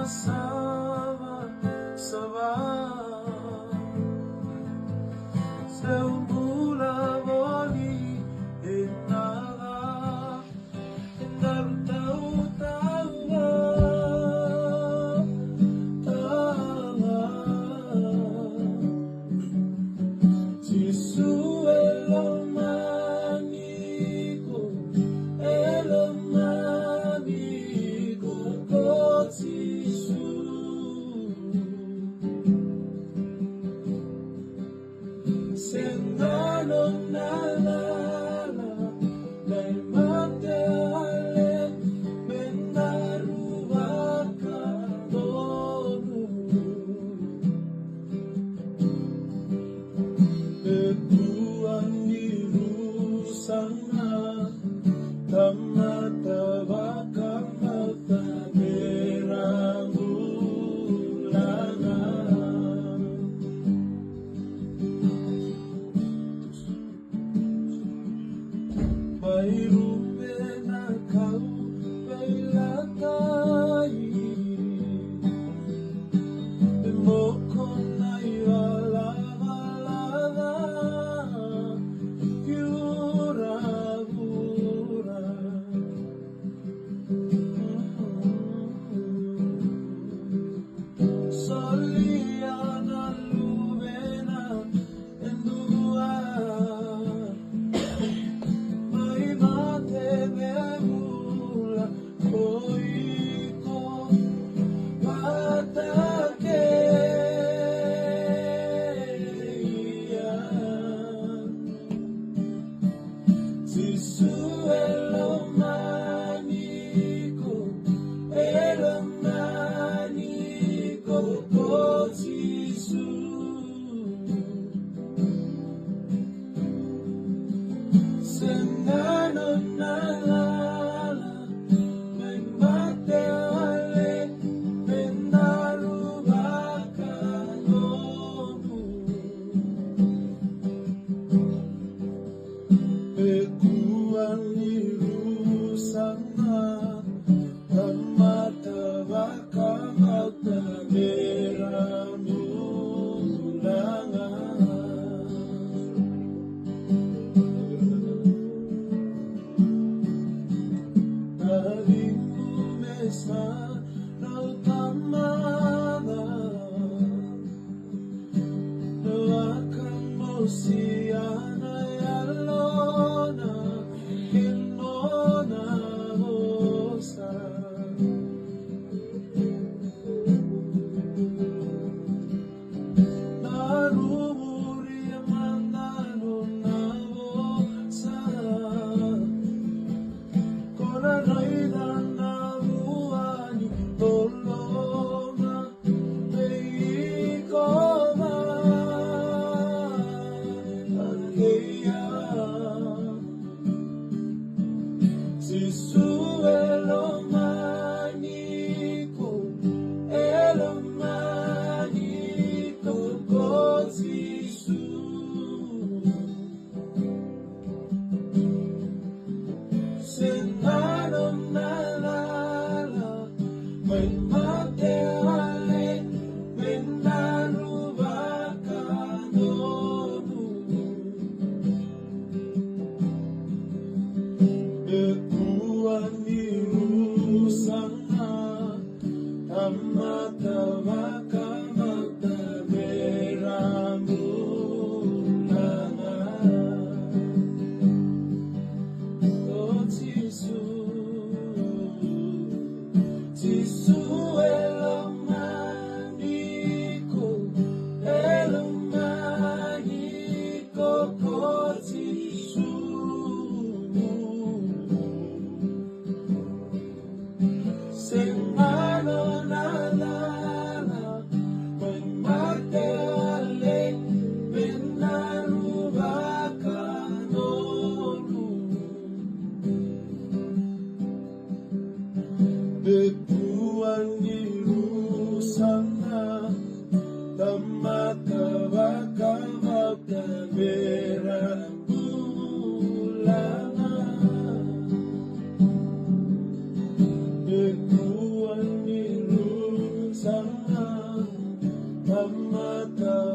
Se un bulaboli e nada Gesù è l'amico così su Senda non nalala dai mateale mendarubaka donu Betuan dirusana tamatawaka matamerangulana Mayroon na kau pailatay Mo ko na iwala-walala Pura-pura Soliana lubena endua Bebula koiko patake Sisu elomanico kosisu Senano nalala may mateale menarubaka nomu Bekuang irusana tamatawaka matameramulanga Mesa nautamana Doakan mo siya na yalona Kinona rosa Narumuri mandano na rosa Kona raidan Tolonga Meikoma Akeya Sisu elomanico kosisu Senano nalala may mateale menarubaka nomu Bekuan irusana tamatawaka matamerangulana Oh Sisu elomanico kosisu Semano nalala may mateale menarubaka nomu Betuan irusana tamatawaka matamerangulana Betuan irusana sana, pagmata